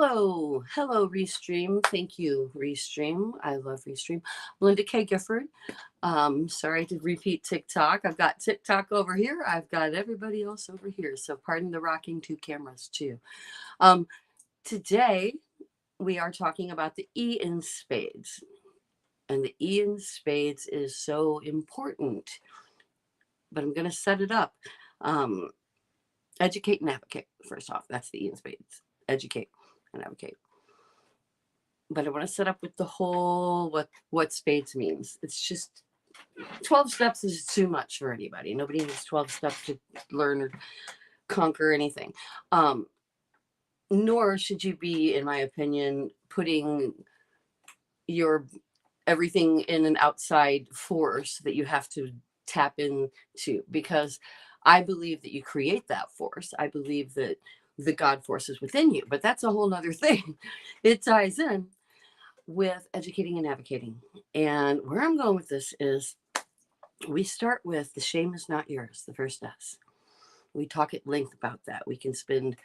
Hello, Restream. Thank you, Restream. I love Restream. Linda K. Gifford. Sorry to repeat TikTok. I've got TikTok over here. I've got everybody else over here. So pardon the rocking two cameras too. Um, Today we are talking about the E in spades, and the E in spades is so important. But I'm going to set it up. Um, Educate and advocate. First off, that's the E in spades. Educate and advocate. But I want to set up with the whole what spades means. It's just 12 steps is too much for anybody. Nobody needs 12 steps to learn or conquer anything. Nor should you be, in my opinion, putting your everything in an outside force that you have to tap into, because I believe that you create that force. I believe that the God force is within you, but that's a whole nother thing. It ties in with educating and advocating. And where I'm going with this is we start with the shame is not yours, the first S. We talk at length about that. We can spend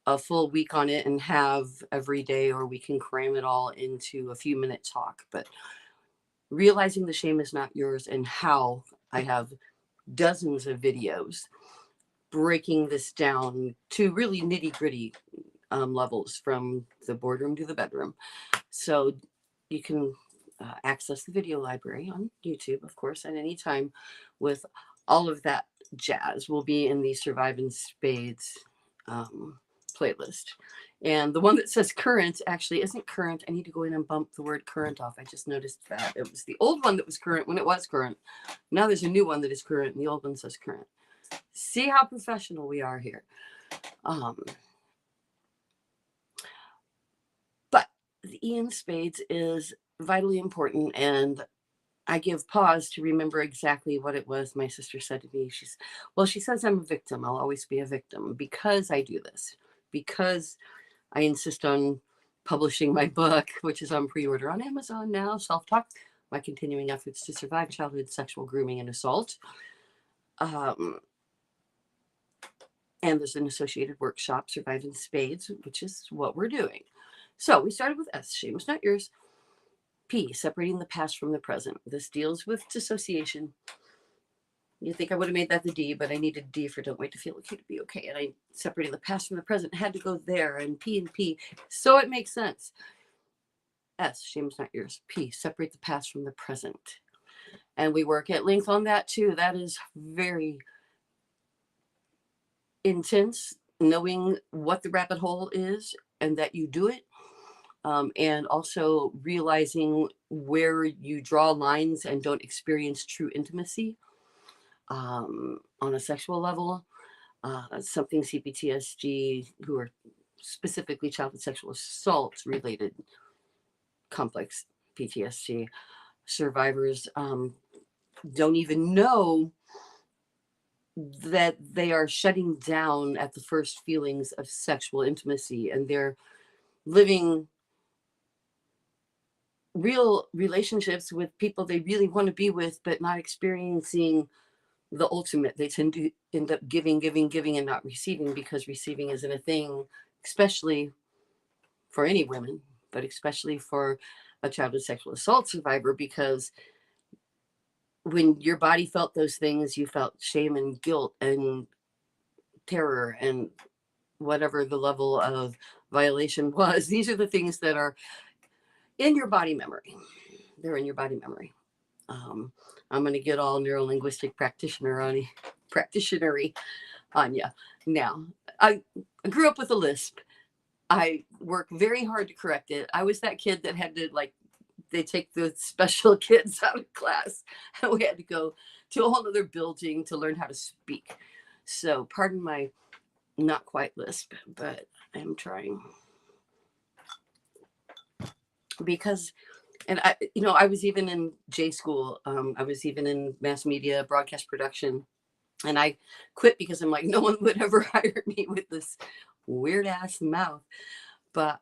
a full week on it and have every day, or we can cram it all into a few minute talk. But realizing the shame is not yours, and how I have dozens of videos breaking this down to really nitty gritty levels, from the boardroom to the bedroom. So you can access the video library on YouTube, of course, at any time, with all of that jazz will be in the Survive in Spades playlist. And the one that says current actually isn't current. I need to go in and bump the word current off. I just noticed that. It was the old one that was current when it was current. Now there's a new one that is current, and the old one says current. See how professional we are here. But the E in spades is vitally important, and I give pause to remember exactly what it was my sister said to me. She says I'm a victim. I'll always be a victim because I do this, because I insist on publishing my book, which is on pre-order on Amazon now, Self-Talk, My Continuing Efforts to Survive Childhood Sexual Grooming and Assault. And there's an associated workshop, Survive in Spades, which is what we're doing. So we started with S, shame is not yours. P, separating the past from the present. This deals with dissociation. You think I would have made that the D, but I needed D for don't wait to feel okay to be okay. And I separating the past from the present had to go there, and P. So it makes sense. S, shame is not yours. P, separate the past from the present. And we work at length on that too. That is very intense, knowing what the rabbit hole is and that you do it. And also realizing where you draw lines and don't experience true intimacy on a sexual level. Something cPTSD, who are specifically childhood sexual assault related complex PTSD survivors, don't even know that they are shutting down at the first feelings of sexual intimacy, and they're living real relationships with people they really want to be with, but not experiencing the ultimate. They tend to end up giving and not receiving, because receiving isn't a thing, especially for any women, but especially for a childhood sexual assault survivor, because when your body felt those things, you felt shame and guilt and terror and whatever the level of violation was. These are the things that are in your body memory. They're in your body memory. I'm going to get all neurolinguistic practitioner-y on you. Now, I grew up with a lisp. I work very hard to correct it. I was that kid that had to, they take the special kids out of class, and we had to go to a whole other building to learn how to speak. So pardon my not quite lisp, but I'm trying. Because, and I was even in J school. I was even in mass media, broadcast production, and I quit because I'm like, no one would ever hire me with this weird ass mouth. But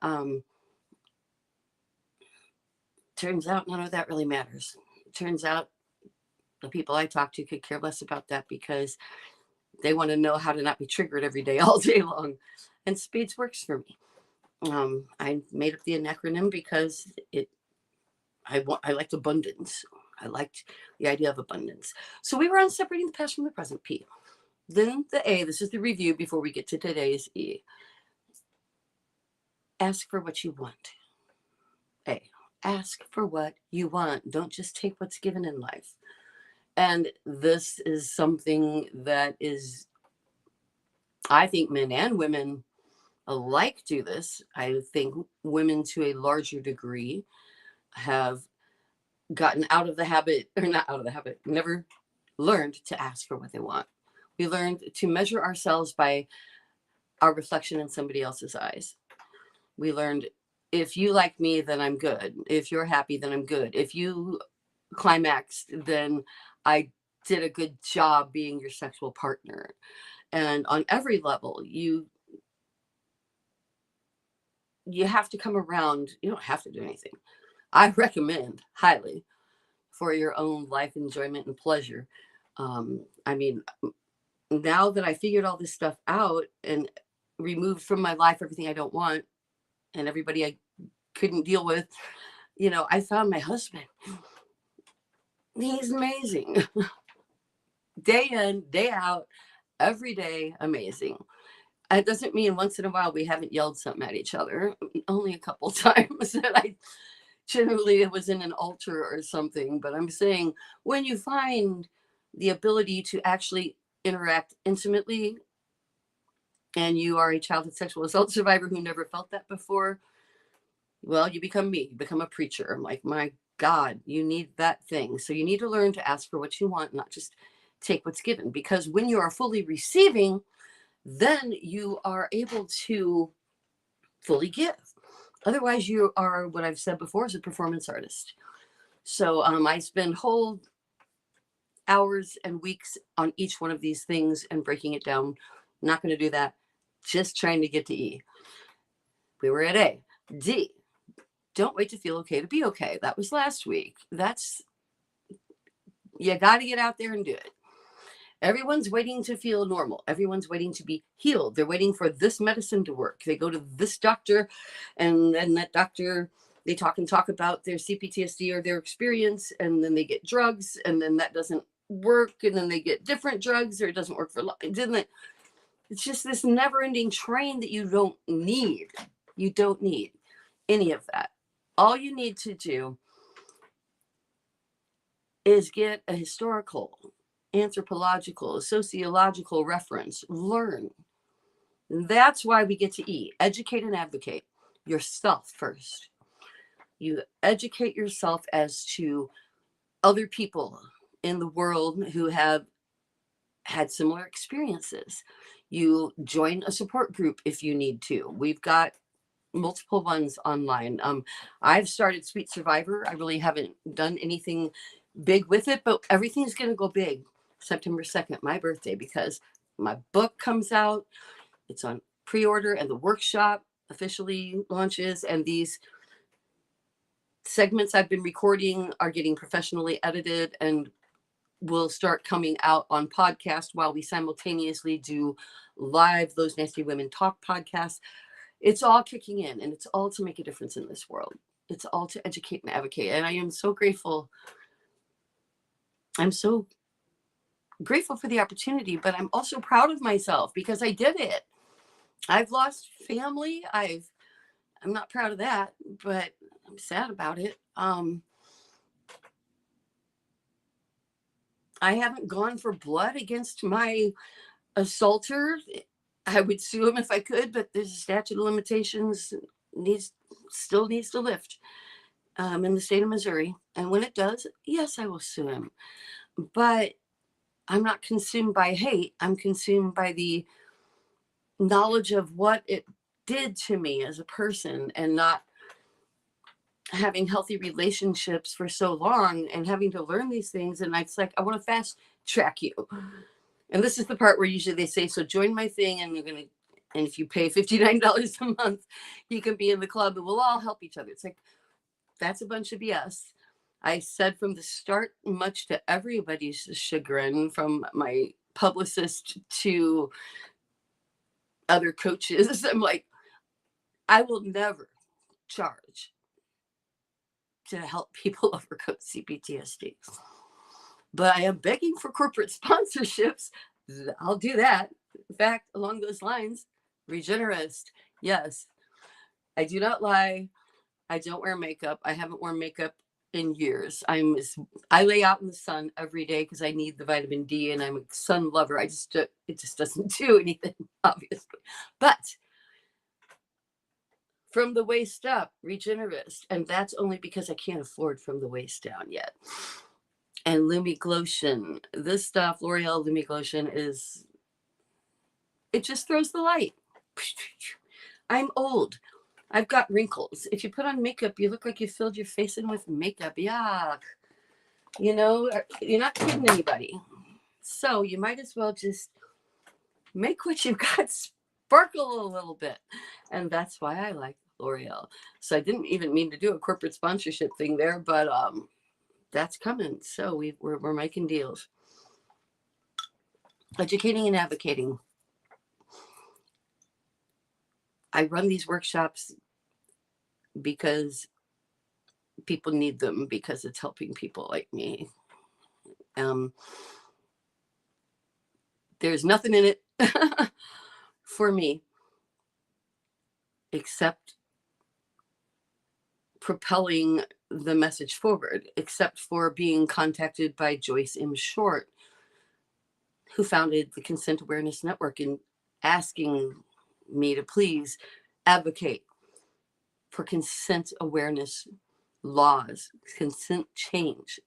turns out none of that really matters. Turns out the people I talk to could care less about that, because they want to know how to not be triggered every day, all day long. And spades works for me. I made up the acronym because I liked abundance. I liked the idea of abundance. So we were on separating the past from the present, P. Then the A, this is the review before we get to today's E. Ask for what you want. A, ask for what you want. Don't just take what's given in life. And this is something that is, I think men and women alike do this. I think women to a larger degree have gotten out of the habit, or not out of the habit, never learned to ask for what they want. We learned to measure ourselves by our reflection in somebody else's eyes. We learned, if you like me, then I'm good. If you're happy, then I'm good. If you climaxed, then I did a good job being your sexual partner. And on every level, you have to come around. You don't have to do anything. I recommend highly for your own life enjoyment and pleasure. I mean, now that I figured all this stuff out and removed from my life everything I don't want and everybody I couldn't deal with, I found my husband. He's amazing. Day in, day out, every day, amazing. It doesn't mean once in a while we haven't yelled something at each other. Only a couple times that I generally was in an altar or something. But I'm saying, when you find the ability to actually interact intimately, and you are a childhood sexual assault survivor who never felt that before, well, you become me. You become a preacher. I'm like, my God, you need that thing. So you need to learn to ask for what you want, not just take what's given. Because when you are fully receiving, then you are able to fully give. Otherwise, you are, what I've said before, is a performance artist. So I spend whole hours and weeks on each one of these things and breaking it down. Not going to do that. Just trying to get to E. We were at A. D, don't wait to feel okay to be okay. That was last week. You got to get out there and do it. Everyone's waiting to feel normal. Everyone's waiting to be healed. They're waiting for this medicine to work. They go to this doctor, and then that doctor, they talk about their cPTSD or their experience, and then they get drugs, and then that doesn't work, and then they get different drugs, or it doesn't work for long. It's just this never-ending train that you don't need. You don't need any of that. All you need to do is get a historical, anthropological, sociological reference. Learn. That's why we get to E. Educate and advocate yourself first. You educate yourself as to other people in the world who have had similar experiences. You join a support group if you need to. We've got multiple ones online. I've started Sweet Survivor. I really haven't done anything big with it, but everything's going to go big September 2nd, my birthday, because my book comes out. It's on pre-order, and the workshop officially launches, and these segments I've been recording are getting professionally edited and will start coming out on podcast while we simultaneously do live Those Nasty Women Talk podcasts. It's all kicking in, and it's all to make a difference in this world. It's all to educate and advocate. And I am so grateful. I'm so grateful for the opportunity, but I'm also proud of myself because I did it. I've lost family. I'm not proud of that, but I'm sad about it. I haven't gone for blood against my assaulter. I would sue him if I could, but there's a statute of limitations still needs to lift in the state of Missouri. And when it does, yes, I will sue him. But I'm not consumed by hate. I'm consumed by the knowledge of what it did to me as a person, and not having healthy relationships for so long and having to learn these things. And it's like, I want to fast track you. And this is the part where usually they say, so join my thing, and and if you pay $59 a month, you can be in the club and we'll all help each other. It's like, that's a bunch of BS. I said from the start, much to everybody's chagrin, from my publicist to other coaches, I'm like, I will never charge to help people overcome cPTSD. But I am begging for corporate sponsorships. I'll do that. In fact, along those lines, Regenerist, yes, I do not lie. I don't wear makeup. I haven't worn makeup in years. I lay out in the sun every day because I need the vitamin D, and I'm a sun lover. It just doesn't do anything, obviously. But from the waist up, Regenerist, and that's only because I can't afford from the waist down yet. And Lumiglotion, this stuff, L'Oreal Lumiglotion it just throws the light. I'm old. I've got wrinkles. If you put on makeup, you look like you filled your face in with makeup. Yuck. You know, you're not kidding anybody. So you might as well just make what you've got sparkle a little bit. And that's why I like L'Oreal. So I didn't even mean to do a corporate sponsorship thing there, but that's coming. So we're making deals. Educating and advocating. I run these workshops because people need them, because it's helping people like me. There's nothing in it for me except propelling the message forward, except for being contacted by Joyce M. Short, who founded the Consent Awareness Network, and asking me to please advocate for consent awareness laws, consent change,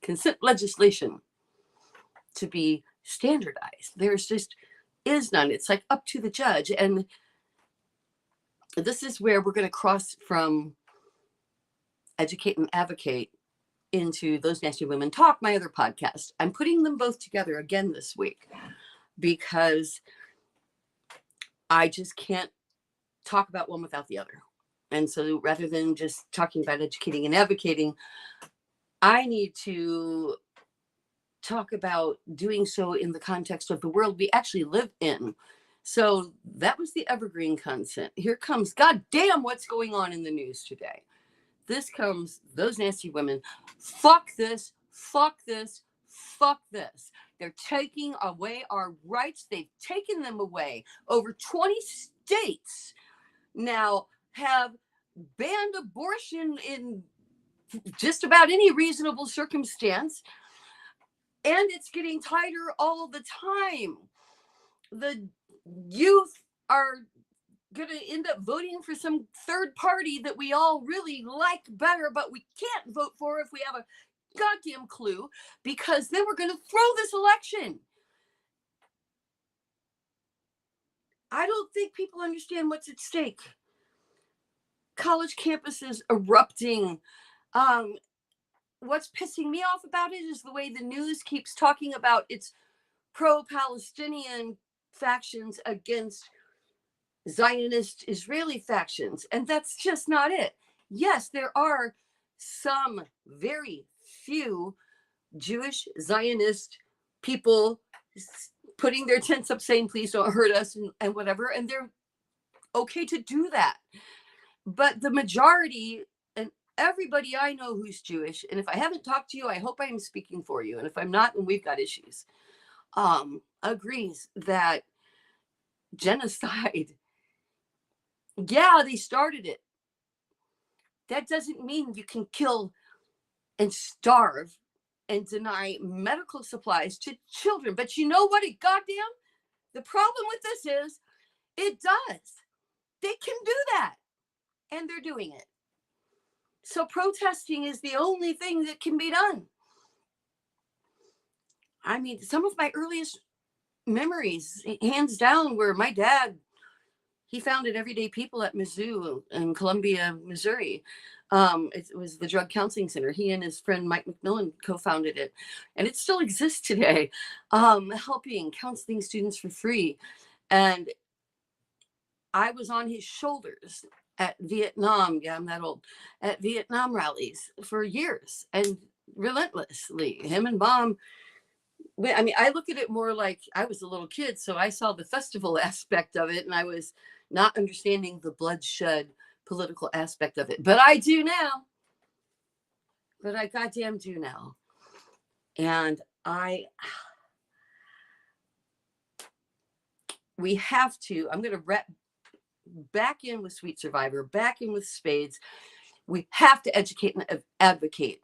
consent legislation to be standardized. There's just is none. It's like up to the judge. And this is where we're going to cross from educate and advocate into Those Nasty Women Talk, my other podcast. I'm putting them both together again this week because I just can't talk about one without the other. And so rather than just talking about educating and advocating, I need to talk about doing so in the context of the world we actually live in. So that was the evergreen consent. Here comes, goddamn, what's going on in the news today. This comes, Those Nasty Women. Fuck this, fuck this, fuck this. They're taking away our rights. They've taken them away. Over 20 states now have banned abortion in just about any reasonable circumstance. And it's getting tighter all the time. The youth are going to end up voting for some third party that we all really like better, but we can't vote for if we have a goddamn clue, because then we're going to throw this election. I don't think people understand what's at stake. College campuses erupting. What's pissing me off about it is the way the news keeps talking about its pro-Palestinian factions against Zionist Israeli factions. And that's just not it. Yes, there are some very few Jewish Zionist people putting their tents up saying, please don't hurt us and whatever. And they're okay to do that. But the majority, and everybody I know who's Jewish, and if I haven't talked to you, I hope I am speaking for you. And if I'm not, then we've got issues, agrees that genocide, yeah, they started it. That doesn't mean you can kill and starve and deny medical supplies to children. But you know what? Goddamn, the problem with this is it does. They can do that. And they're doing it. So protesting is the only thing that can be done. I mean, some of my earliest memories, hands down, were my dad. He founded Everyday People at Mizzou in Columbia, Missouri. It was the Drug Counseling Center. He and his friend Mike McMillan co-founded it. And it still exists today, helping counseling students for free. And I was on his shoulders at Vietnam, yeah, I'm that old, at Vietnam rallies for years, and relentlessly. Him and Mom, I mean, I look at it more like I was a little kid, so I saw the festival aspect of it, and I was not understanding the bloodshed political aspect of it. But I do now. But I goddamn do now. And we have to, I'm going to wrap back in with Sweet Survivor, back in with Spades. We have to educate and advocate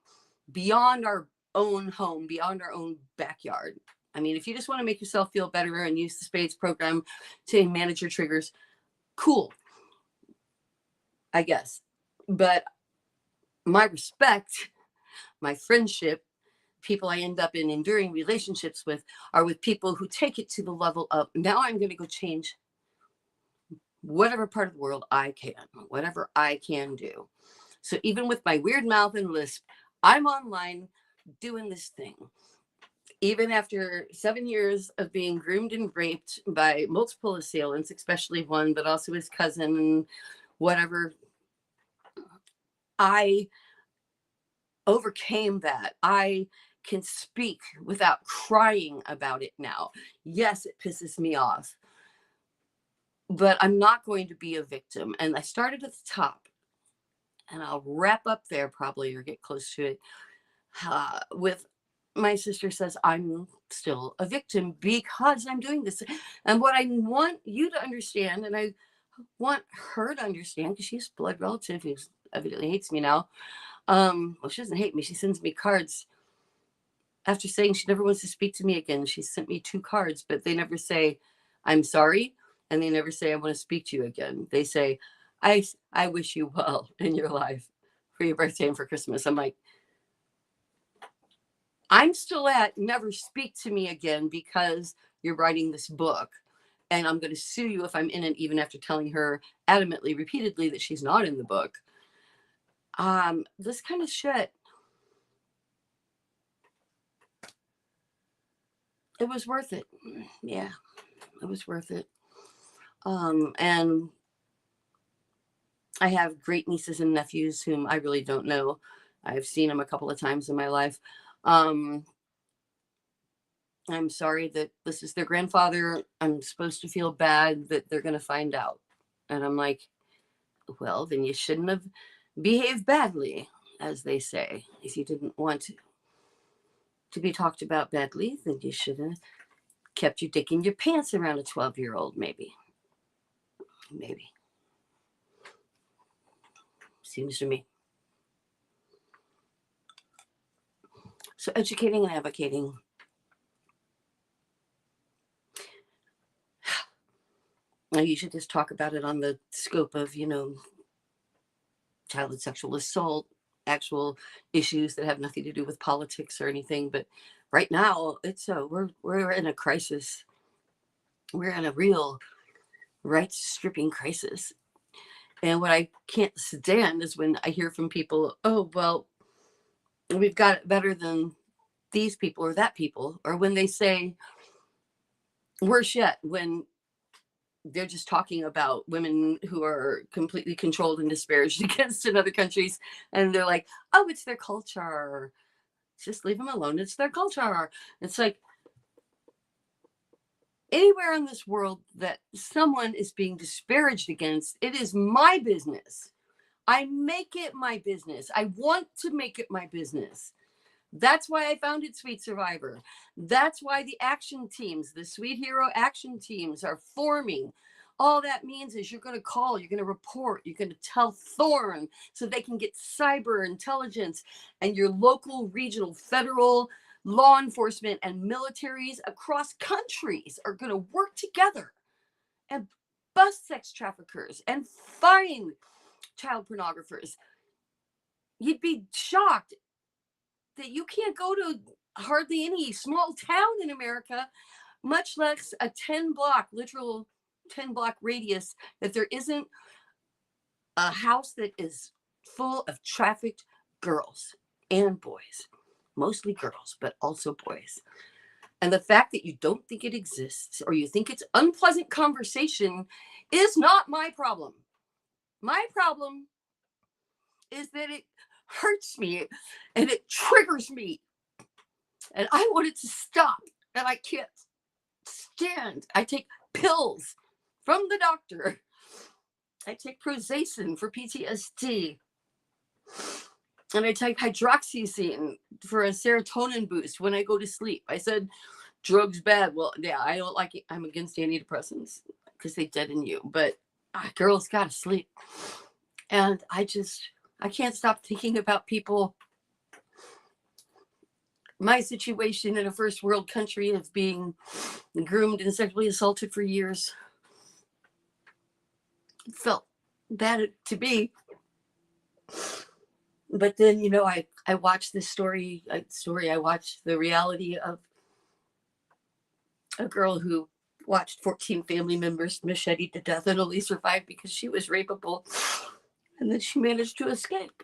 beyond our own home, beyond our own backyard. I mean, if you just want to make yourself feel better and use the Spades program to manage your triggers, cool, I guess. But my respect, my friendship, people I end up in enduring relationships with are with people who take it to the level of, now I'm going to go change whatever part of the world I can, whatever I can do. So even with my weird mouth and lisp, I'm online doing this thing. Even after 7 years of being groomed and raped by multiple assailants, especially one, but also his cousin and whatever, I overcame that. I can speak without crying about it now. Yes, it pisses me off, but I'm not going to be a victim. And I started at the top, and I'll wrap up there probably or get close to it with my sister says I'm still a victim because I'm doing this. And what I want you to understand, and I want her to understand, because she's a blood relative who evidently hates me now. Well, she doesn't hate me. She sends me cards. After saying she never wants to speak to me again, she sent me 2 cards, but they never say, I'm sorry. And they never say, I want to speak to you again. They say, I wish you well in your life for your birthday and for Christmas. I'm like, I'm still at never speak to me again because you're writing this book. And I'm going to sue you if I'm in it, even after telling her adamantly, repeatedly that she's not in the book. This kind of shit. It was worth it. Yeah, it was worth it. And I have great nieces and nephews whom I really don't know. I've seen them a couple of times in my life. I'm sorry that this is their grandfather. I'm supposed to feel bad that they're going to find out. And I'm like, well, then you shouldn't have behaved badly, as they say. If you didn't want to be talked about badly, then you should have kept your dick in your pants around a 12-year-old, maybe. Maybe. Seems to me. So educating and advocating. I usually just talk about it on the scope of, childhood sexual assault, actual issues that have nothing to do with politics or anything. But right now, we're in a crisis. We're in a real rights stripping crisis. And what I can't stand is when I hear from people, oh, well, we've got it better than these people or that people, or when they say worse yet, when they're just talking about women who are completely controlled and disparaged against in other countries. And they're like, oh, it's their culture. Just leave them alone. It's their culture. It's like anywhere in this world that someone is being disparaged against, it is my business. I make it my business. I want to make it my business. That's why I founded Sweet Survivor. That's why the action teams, the Sweet Hero action teams are forming. All that means is you're going to call, you're going to report, you're going to tell Thorn so they can get cyber intelligence, and your local, regional, federal law enforcement and militaries across countries are going to work together and bust sex traffickers and find child pornographers. You'd be shocked that you can't go to hardly any small town in America, much less a literal 10 block radius, that there isn't a house that is full of trafficked girls and boys, mostly girls, but also boys. And the fact that you don't think it exists or you think it's unpleasant conversation is not my problem. My problem is that it hurts me and it triggers me. And I want it to stop. And I can't stand. I take pills from the doctor I take Prozacin for PTSD. And I take hydroxyzine for a serotonin boost when I go to sleep. I said, drugs bad. Well, yeah, I don't like it. I'm against antidepressants because they deaden you. But girls got to sleep. And I can't stop thinking about people. My situation in a first world country of being groomed and sexually assaulted for years felt bad to me. But then, I watched this story. I watched the reality of a girl who watched 14 family members macheted to death and only survived because she was rapeable. And then she managed to escape.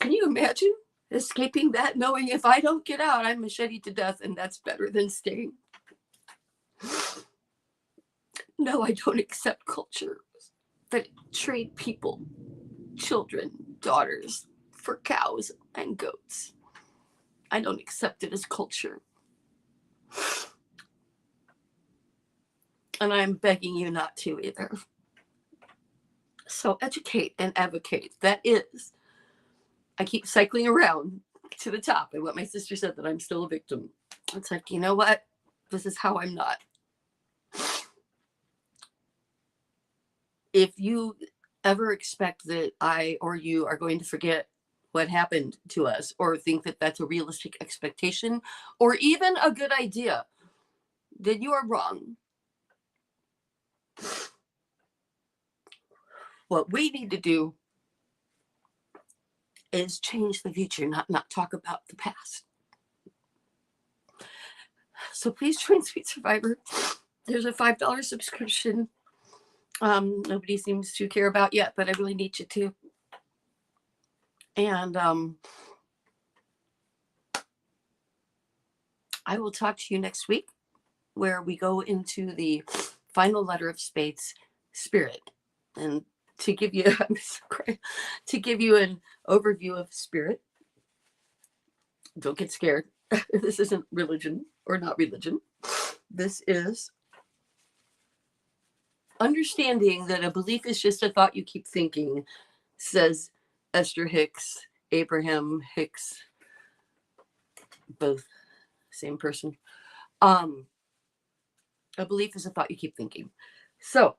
Can you imagine escaping that, knowing if I don't get out, I'm macheted to death, and that's better than staying? No, I don't accept culture that trade people, children, daughters, for cows and goats. I don't accept it as culture. And I'm begging you not to either. So educate and advocate. That is, I keep cycling around to the top. And what my sister said, that I'm still a victim. It's like, you know what? This is how I'm not. If you ever expect that I or you are going to forget what happened to us, or think that that's a realistic expectation or even a good idea, then you are wrong. What we need to do is change the future, not talk about the past. So please join Sweet Survivor. There's a $5 subscription. Nobody seems to care about yet, but I really need you to. And I will talk to you next week, where we go into the final letter of Spades, Spirit. And to give you an overview of Spirit, don't get scared. This isn't religion or not religion. This is understanding that a belief is just a thought you keep thinking, says Esther Hicks, Abraham Hicks, both same person. A belief is a thought you keep thinking. So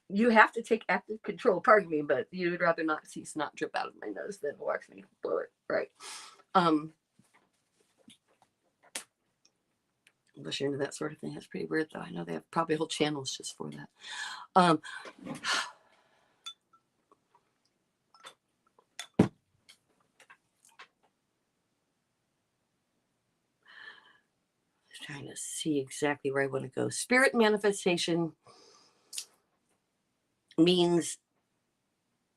you have to take active control. Pardon me, but you'd rather not see snot drip out of my nose than watch me blow it, right? Unless you're into that sort of thing. That's pretty weird, though. I know they have probably whole channels just for that. Trying to see exactly where I want to go. Spirit manifestation means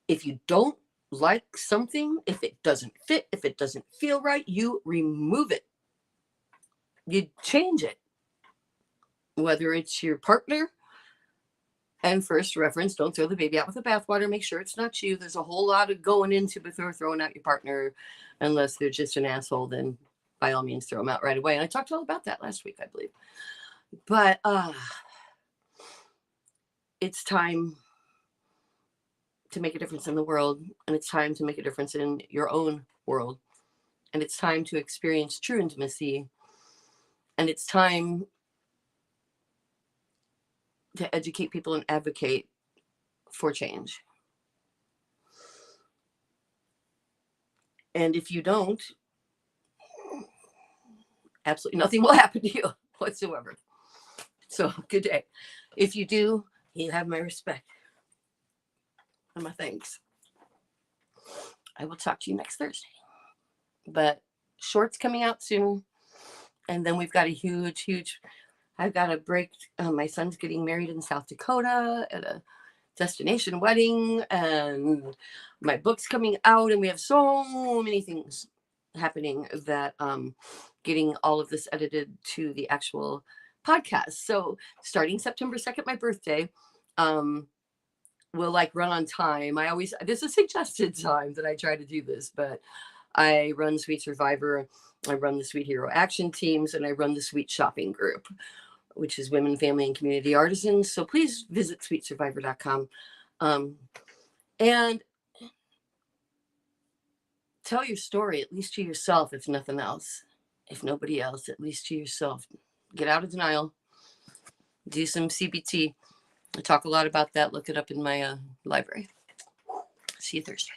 if you don't like something, if it doesn't fit, if it doesn't feel right, you remove it. You change it. Whether it's your partner, and first reference, don't throw the baby out with the bathwater. Make sure it's not you. There's a whole lot of going into before throwing out your partner, unless they're just an asshole, then by all means throw them out right away. And I talked all about that last week, I believe. But it's time to make a difference in the world, and it's time to make a difference in your own world, and it's time to experience true intimacy, and it's time to educate people and advocate for change. And if you don't, absolutely nothing will happen to you whatsoever. So good day. If you do, you have my respect and my thanks. I will talk to you next Thursday. But shorts coming out soon. And then we've got a huge, I've got a break. My son's getting married in South Dakota at a destination wedding, and my book's coming out, and we have so many things happening that getting all of this edited to the actual podcast. So starting September 2nd, my birthday, will run on time. This is suggested time that I try to do this, but I run Sweet Survivor, I run the Sweet Hero Action Teams, and I run the Sweet Shopping Group, which is women, family, and community artisans. So please visit sweetsurvivor.com. And tell your story, at least to yourself, if nothing else. If nobody else, at least to yourself. Get out of denial. Do some CBT. I talk a lot about that. Look it up in my library. See you Thursday.